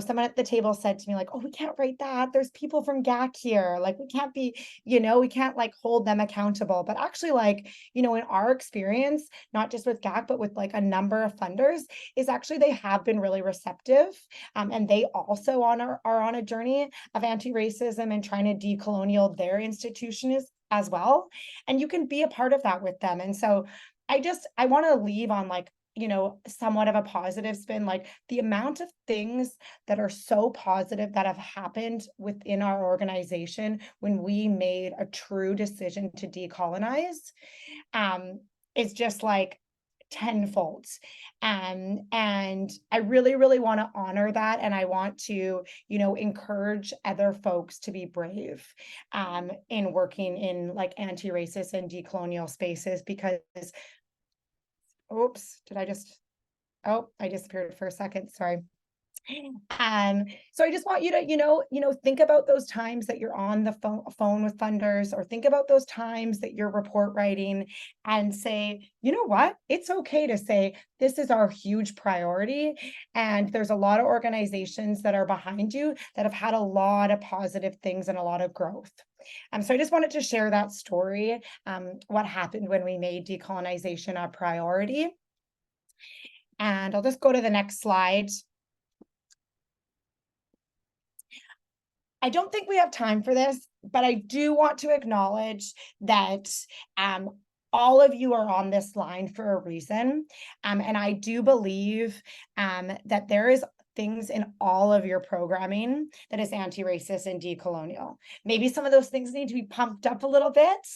someone at the table said to me like, oh, we can't write that, there's people from GAC here, like we can't be, we can't like hold them accountable. But actually, like, in our experience, not just with GAC but with like a number of funders, is actually they have been really receptive, and they also are on a journey of anti-racism and trying to decolonial their institution as well. And you can be a part of that with them. And so I want to leave on like, somewhat of a positive spin, like the amount of things that are so positive that have happened within our organization when we made a true decision to decolonize, is just like tenfold. And I really, really want to honor that. And I want to, encourage other folks to be brave in working in like anti-racist and decolonial spaces, because, oops, I disappeared for a second. Sorry. So I just want you to, think about those times that you're on the phone with funders, or think about those times that you're report writing and say, you know what, it's okay to say, this is our huge priority. And there's a lot of organizations that are behind you that have had a lot of positive things and a lot of growth. So I just wanted to share that story, what happened when we made decolonization a priority. And I'll just go to the next slide. I don't think we have time for this, but I do want to acknowledge that all of you are on this line for a reason. And I do believe that there is things in all of your programming that is anti-racist and decolonial. Maybe some of those things need to be pumped up a little bit,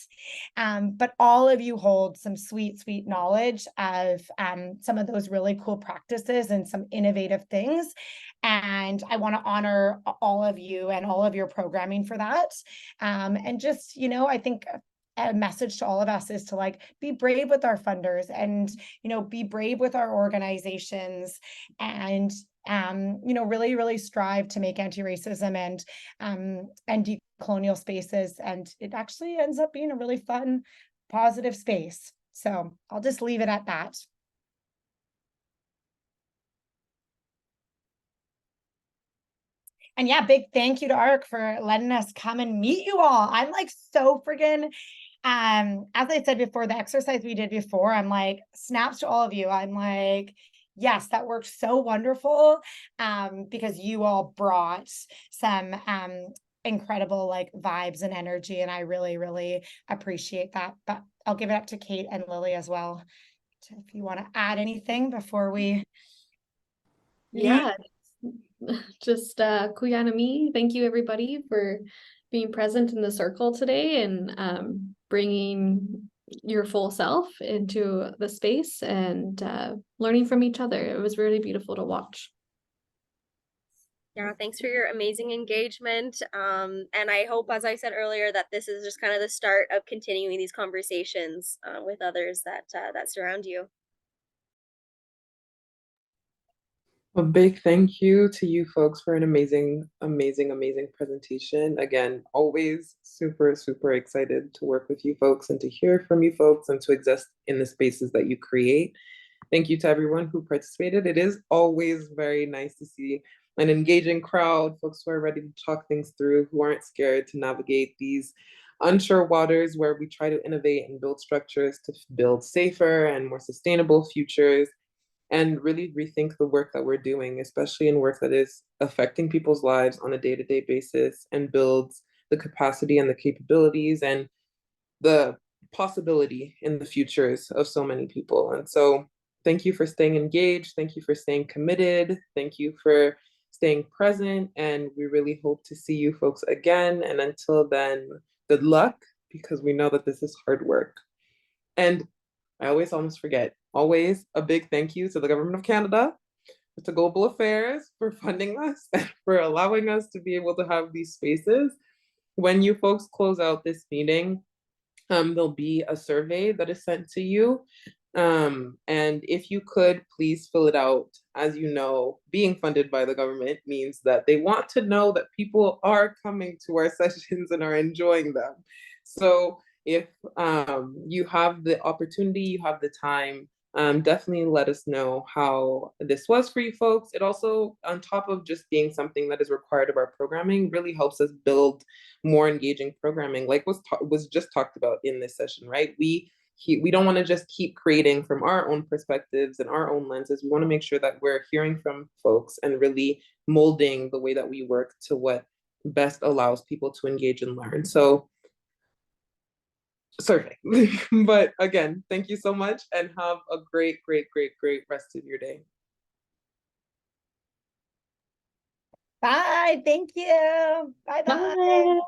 but all of you hold some sweet, sweet knowledge of some of those really cool practices and some innovative things. And I want to honor all of you and all of your programming for that. And just, you know, I think a message to all of us is to like be brave with our funders and, you know, be brave with our organizations and, you know, really, really strive to make anti-racism and decolonial spaces. And it actually ends up being a really fun, positive space. So I'll just leave it at that. And yeah, big thank you to ARC for letting us come and meet you all. I'm like so friggin', as I said before, the exercise we did before, I'm like, snaps to all of you. I'm like, yes, that worked so wonderful, because you all brought some incredible like vibes and energy, and I really, really appreciate that. But I'll give it up to Kate and Lily as well, if you want to add anything before we Yeah, just Kuyanami, thank you everybody for being present in the circle today and bringing your full self into the space and learning from each other. It was really beautiful to watch. Yeah, thanks for your amazing engagement. And I hope, as I said earlier, that this is just kind of the start of continuing these conversations with others that that surround you. A big thank you to you folks for an amazing, amazing, amazing presentation. Again, always super, super excited to work with you folks and to hear from you folks and to exist in the spaces that you create. Thank you to everyone who participated. It is always very nice to see an engaging crowd, folks who are ready to talk things through, who aren't scared to navigate these unsure waters where we try to innovate and build structures to build safer and more sustainable futures and really rethink the work that we're doing, especially in work that is affecting people's lives on a day-to-day basis and builds the capacity and the capabilities and the possibility in the futures of so many people. And so thank you for staying engaged. Thank you for staying committed. Thank you for staying present. And we really hope to see you folks again. And until then, good luck, because we know that this is hard work. And I always almost forget, always a big thank you to the Government of Canada, to Global Affairs for funding us and for allowing us to be able to have these spaces. When you folks close out this meeting, there'll be a survey that is sent to you. And if you could, please fill it out. As you know, being funded by the government means that they want to know that people are coming to our sessions and are enjoying them. So if you have the opportunity, you have the time, definitely let us know how this was for you folks. It also, on top of just being something that is required of our programming, really helps us build more engaging programming, like was just talked about in this session, right? We don't want to just keep creating from our own perspectives and our own lenses. We want to make sure that we're hearing from folks and really molding the way that we work to what best allows people to engage and learn. So survey. But again, thank you so much and have a great, great, great, great rest of your day. Bye. Thank you. Bye-bye. Bye.